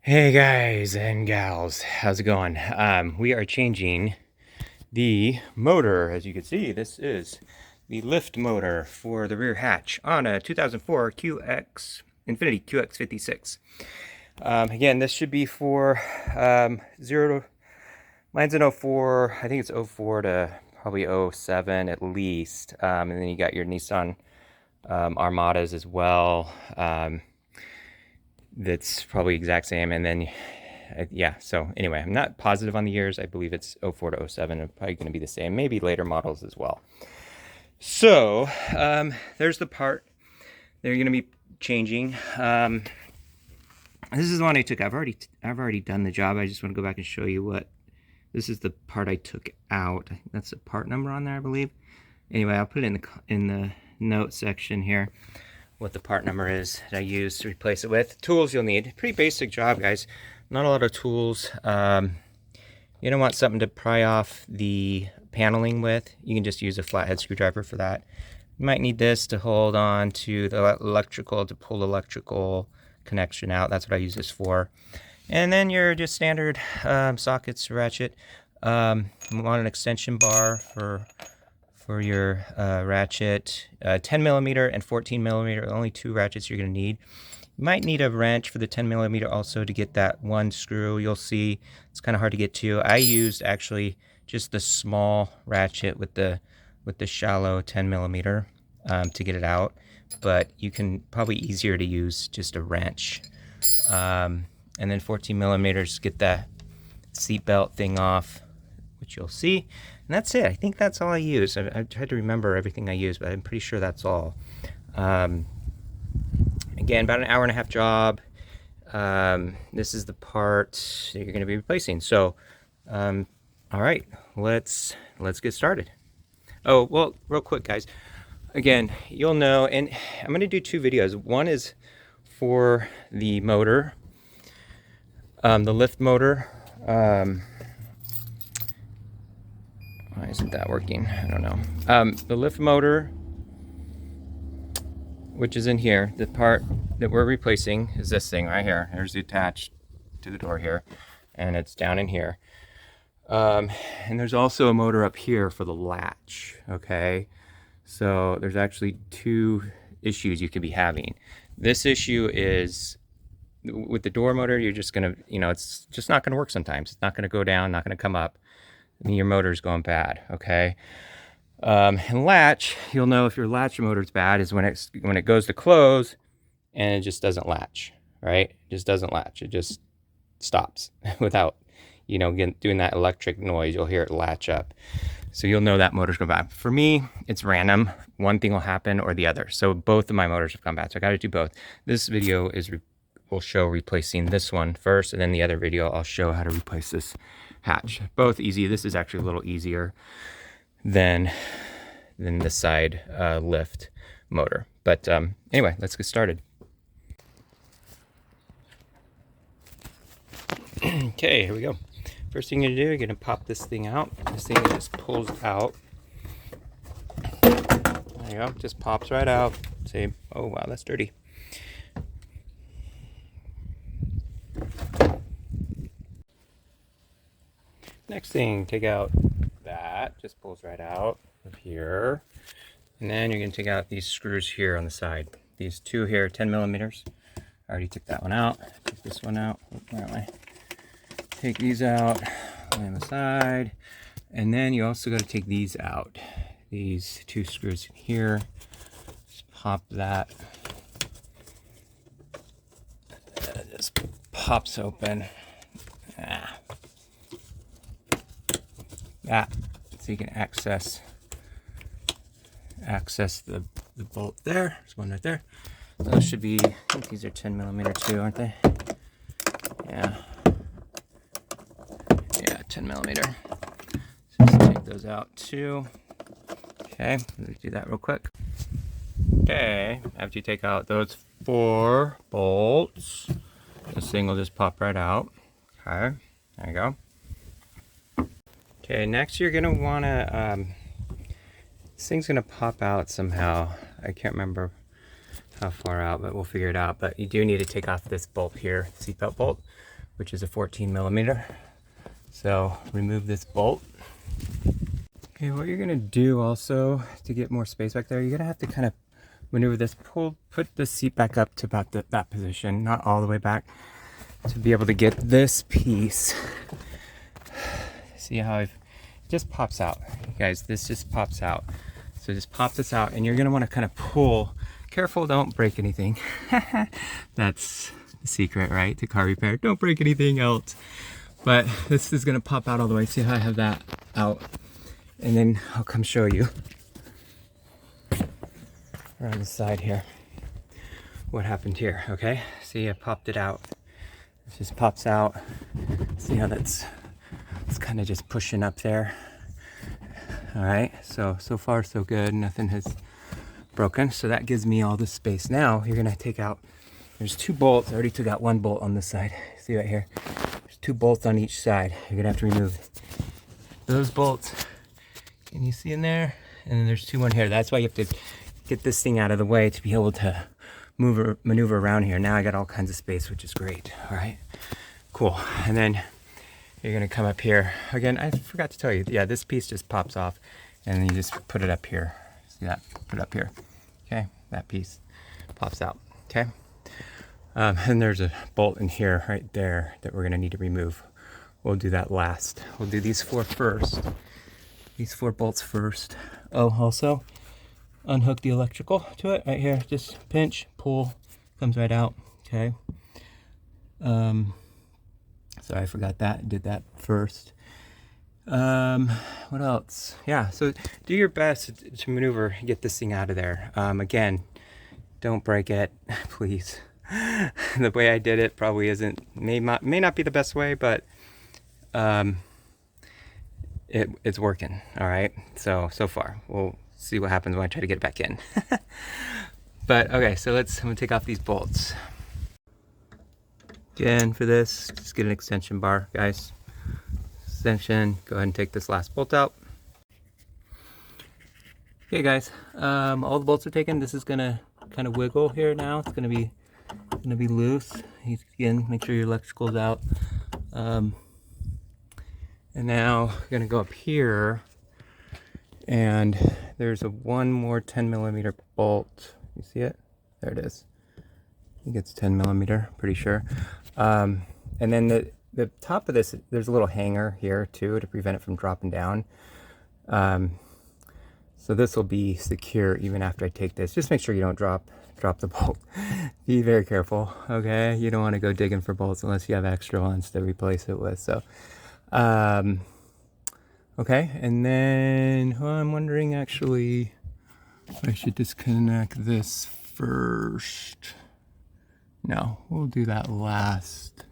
Hey guys and gals, how's it going? We are changing the motor. As you can see, this is the lift motor for the rear hatch on a 2004 INFINITI QX56. Again, this should be for mine's an 04, I think it's 04 to probably 07 at least. And then you got your Nissan Armadas as well. That's probably exact same. And then yeah, so anyway, I'm not positive on the years. I believe it's 04 to 07 and probably going to be the same, maybe later models as well. So there's the part they're going to be changing. This is the one I took. I've already done the job. I just want to go back and show you what this is, the part I took out. I think that's the part number on there, I believe. Anyway, I'll put it in the note section here what the part number is that I used to replace it with. Tools you'll need. Pretty basic job, guys. Not a lot of tools. You don't want something to pry off the paneling with. You can just use a flathead screwdriver for that. You might need this to hold on to the electrical, to pull the electrical connection out. That's what I use this for. And then your just standard sockets, ratchet. You want an extension bar for your ratchet, 10 millimeter and 14 millimeter, only two ratchets you're going to need. You might need a wrench for the 10 millimeter also to get that one screw. You'll see it's kind of hard to get to. I used actually just the small ratchet with the shallow 10 millimeter to get it out, but you can probably easier to use just a wrench. And then 14 millimeters, get that seat belt thing off, which you'll see. And that's it. I think that's all I use. I tried to remember everything I use, but I'm pretty sure that's all. Again, about an hour and a half job. This is the part that you're going to be replacing. So, all right, let's get started. Oh, well, real quick, guys. Again, you'll know, and I'm going to do two videos. One is for the motor, the lift motor. Why isn't that working? I don't know. The lift motor, which is in here, the part that we're replacing is this thing right here. There's the attached to the door here, and it's down in here. And there's also a motor up here for the latch, okay? So there's actually two issues you could be having. This issue is with the door motor, you're just gonna, it's just not gonna work sometimes. It's not gonna go down, not gonna come up. Your motor's going bad, okay? And latch, you'll know if your latch motor's bad is when it goes to close and it just doesn't latch, right? It just doesn't latch. It just stops without, doing that electric noise. You'll hear it latch up. So you'll know that motor's going bad. For me, it's random. One thing will happen or the other. So both of my motors have gone bad. So I got to do both. This video will show replacing this one first, and then the other video I'll show how to replace this hatch. Both easy. This is actually a little easier than the side lift motor. But anyway, let's get started. Okay, here we go. First thing you're gonna do, you're gonna pop this thing out. This thing just pulls out. There you go, just pops right out. Say, oh wow, that's dirty. Next thing, take out that, just pulls right out of here. And then you're gonna take out these screws here on the side. These two here, 10 millimeters. I already took that one out. Take this one out. Where am I? Take these out, lay on the side. And then you also gotta take these out. These two screws in here. Just pop that. It just pops open. So you can access the bolt there. There's one right there. Those should be, I think these are 10 millimeter too, aren't they? Yeah, 10 millimeter. So just take those out too. Okay, let's do that real quick. Okay, after you take out those 4 bolts, this thing will just pop right out. Okay, there you go. Okay, next you're gonna wanna, this thing's gonna pop out somehow. I can't remember how far out, but we'll figure it out. But you do need to take off this bolt here, seatbelt bolt, which is a 14mm. So remove this bolt. Okay, what you're gonna do also to get more space back there, you're gonna have to kind of maneuver this, put the seat back up to about that position, not all the way back, to be able to get this piece. See how it just pops out, you guys, this just pops out. So just pop this out, and you're gonna wanna kind of pull. Careful, don't break anything. That's the secret, right, to car repair. Don't break anything else. But this is gonna pop out all the way. See how I have that out? And then I'll come show you around the side here what happened here, okay? See, I popped it out. It just pops out. See how it's kind of just pushing up there. All right, so far so good. Nothing has broken. So that gives me all this space. Now you're gonna take out, there's 2 bolts. I already took out 1 bolt on this side. See right here? There's 2 bolts on each side. You're gonna have to remove those bolts. Can you see in there? And then there's 2 more here. That's why you have to get this thing out of the way to be able to maneuver around here. Now I got all kinds of space, which is great. All right, cool. And then you're gonna come up here. Again, I forgot to tell you, yeah, this piece just pops off, and then you just put it up here. See that? Put it up here. Okay, that piece pops out. Okay. And there's a bolt in here right there that we're gonna need to remove. We'll do that last. We'll do these 4 first. These 4 bolts first. Oh, also unhook the electrical to it right here. Just pinch, pull, comes right out. Okay. Sorry, I forgot that. Did that first. What else? Yeah, so do your best to maneuver, get this thing out of there. Again, don't break it, please. The way I did it probably may not be the best way, but it's working. All right, so far. We'll see what happens when I try to get it back in. But okay, so I'm gonna take off these bolts. Again, for this, just get an extension bar, guys. Extension, go ahead and take this last bolt out. Okay guys, all the bolts are taken. This is gonna kind of wiggle here now. It's gonna be loose. Again, make sure your electrical's out. And now we're gonna go up here, and there's one more 10mm bolt. You see it? There it is. I think it's 10mm, pretty sure. And then the top of this, there's a little hanger here too to prevent it from dropping down. So this will be secure even after I take this. Just make sure you don't drop the bolt. Be very careful, okay? You don't want to go digging for bolts unless you have extra ones to replace it with. So, okay, and then I'm wondering actually, I should disconnect this first. No, we'll do that last.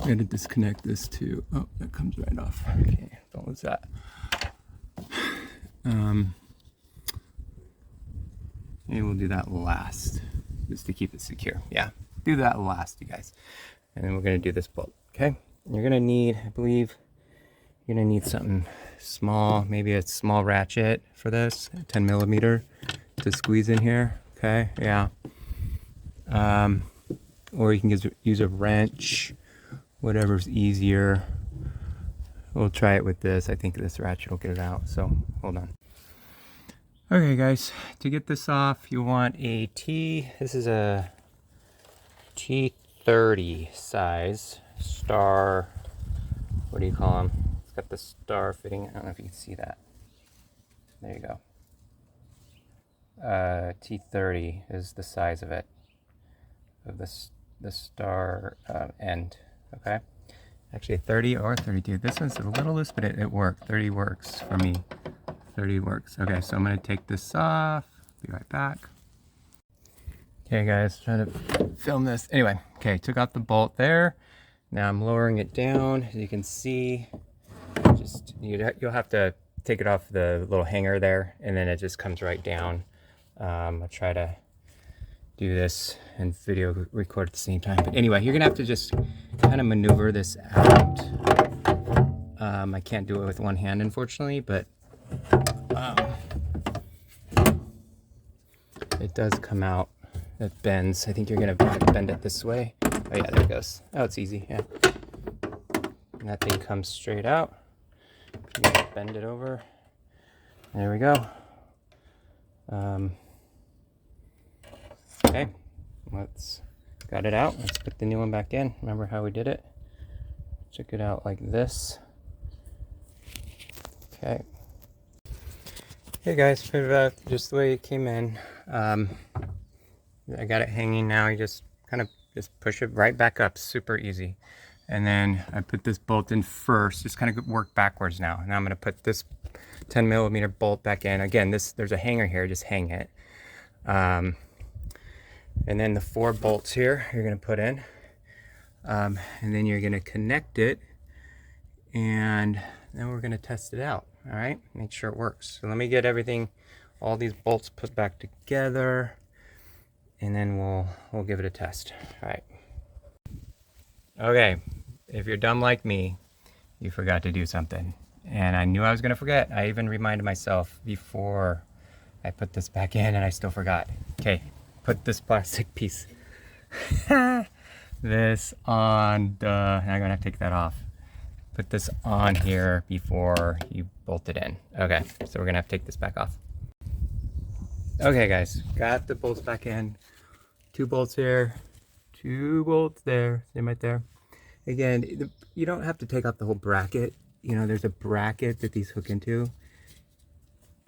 I'm gonna disconnect this too. Oh, that comes right off. Okay, don't lose that. Maybe we'll do that last, just to keep it secure. Yeah, do that last, you guys. And then we're gonna do this bolt, okay? And you're gonna need, I believe, you're gonna need something small, maybe a small ratchet for this, 10mm to squeeze in here, okay? Yeah. Or you can use a wrench, whatever's easier. We'll try it with this. I think this ratchet will get it out, so hold on. Okay guys, to get this off, you want a this is a T30 size star, what do you call them? It's got the star fitting, I don't know if you can see that. There you go. T30 is the size of it, of the star end, okay? Actually 30 or 32. This one's a little loose, but it worked. 30 works for me. 30 works. Okay, so I'm gonna take this off. Be right back. Okay guys, trying to film this. Anyway, okay, took out the bolt there. Now I'm lowering it down. As you can see, just you'll have to take it off the little hanger there, and then it just comes right down. I'll try to do this and video record at the same time. But anyway, you're gonna have to just kind of maneuver this out. I can't do it with one hand, unfortunately, but it does come out that bends. I think you're gonna have to bend it this way. Oh yeah, there it goes. Oh, it's easy, yeah. And that thing comes straight out. You gotta bend it over. There we go. Okay, let's got it out. Let's put the new one back in. Remember how we did it? Check it out like this. Okay. Hey guys, put it out just the way it came in. I got it hanging now. You just kind of just push it right back up, super easy. And then I put this bolt in first, just kind of work backwards now. Now I'm gonna put this 10mm bolt back in. Again, there's a hanger here, just hang it. And then the 4 bolts here you're gonna put in. And then you're gonna connect it, and then we're gonna test it out. All right, make sure it works. So let me get everything, all these bolts put back together, and then we'll give it a test. All right. Okay, if you're dumb like me, you forgot to do something. And I knew I was gonna forget. I even reminded myself before I put this back in, and I still forgot. Okay, put this plastic piece, this on the, I'm gonna have to take that off. Put this on here before you bolt it in. Okay, so we're gonna have to take this back off. Okay guys, got the bolts back in. 2 bolts here, 2 bolts there, see them right there. Again, you don't have to take off the whole bracket. You know, there's a bracket that these hook into.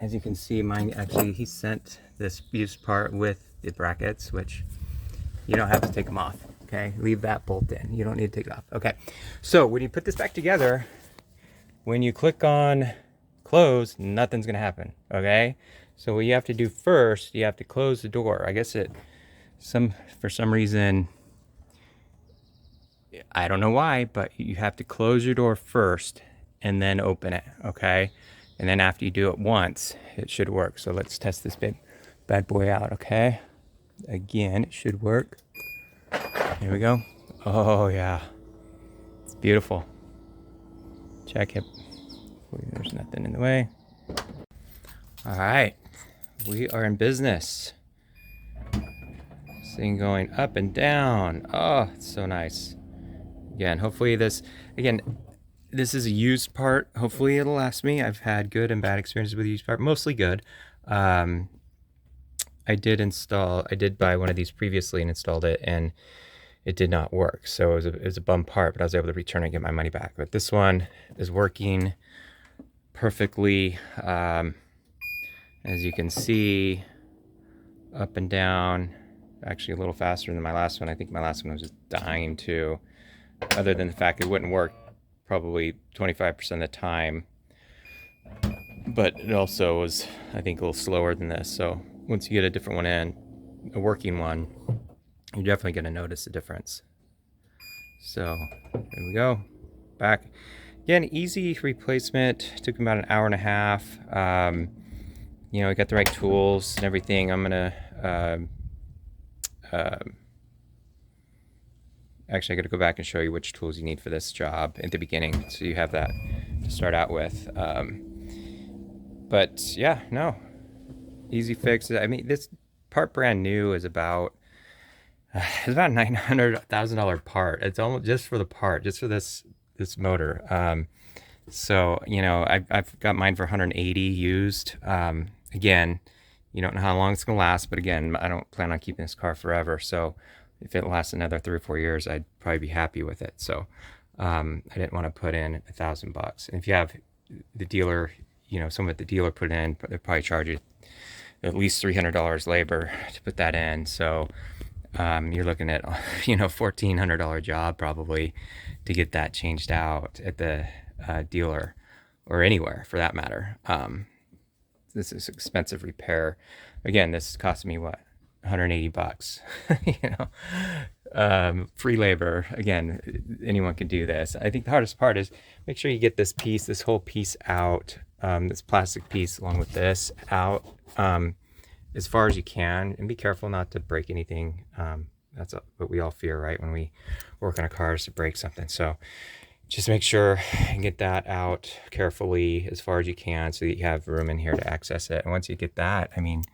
As you can see, mine actually, he sent this used part with the brackets, which you don't have to take them off. Okay, leave that bolt in. You don't need to take it off. Okay, so when you put this back together, when you click on close, nothing's gonna happen. Okay, so what you have to do first, you have to close the door. I guess for some reason, I don't know why, but you have to close your door first and then open it. Okay, and then after you do it once, it should work. So let's test this bad boy out. Okay, again, it should work. Here we go. Oh yeah, it's beautiful. Check it. There's nothing in the way. All right, we are in business. This thing going up and down. Oh, it's so nice. Again, hopefully this is a used part. Hopefully it'll last me. I've had good and bad experiences with a used part, mostly good. I did buy one of these previously and installed it, and it did not work. So it was a bum part, but I was able to return it and get my money back. But this one is working perfectly. As you can see, up and down, actually a little faster than my last one. I think my last one was just dying too, other than the fact it wouldn't work probably 25% of the time. But it also was, I think, a little slower than this. So once you get a different one in, a working one, you're definitely going to notice the difference. So there we go, back again. Easy replacement. Took about an hour and a half. You know, I got the right tools and everything. I'm gonna actually, I got to go back and show you which tools you need for this job at the beginning, so you have that to start out with. But yeah, no, easy fix. I mean, this part brand new is about $900,000 part. It's almost just for the part, just for this motor. So you know, I've got mine for 180 used. Again, you don't know how long it's gonna last, but again, I don't plan on keeping this car forever. So if it lasts another 3 or 4 years, I'd probably be happy with it. So I didn't want to put in $1,000. And if you have the dealer, you know, someone at the dealer put in, they'll probably charge you at least $300 labor to put that in. So you're looking at, you know, $1,400 job probably to get that changed out at the dealer or anywhere for that matter. This is expensive repair. Again, this cost me what, $180, you know, free labor. Again, anyone can do this. I think the hardest part is make sure you get this whole piece out, this plastic piece along with this out, as far as you can, and be careful not to break anything. That's what we all fear, right? When we work on a car, is to break something. So just make sure and get that out carefully as far as you can so that you have room in here to access it. And once you get that, I mean,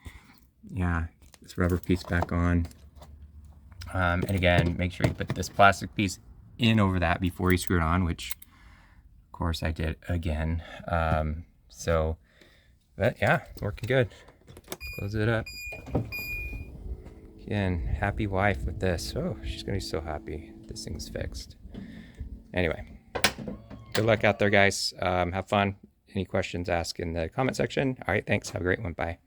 yeah, this rubber piece back on, And again, make sure you put this plastic piece in over that before you screw it on, which of course I did again. But yeah, working good. Close it up. Again, happy wife with this. Oh, she's gonna be so happy this thing's fixed. Anyway, good luck out there, guys. Have fun. Any questions, ask in the comment section. All right, thanks. Have a great one. Bye.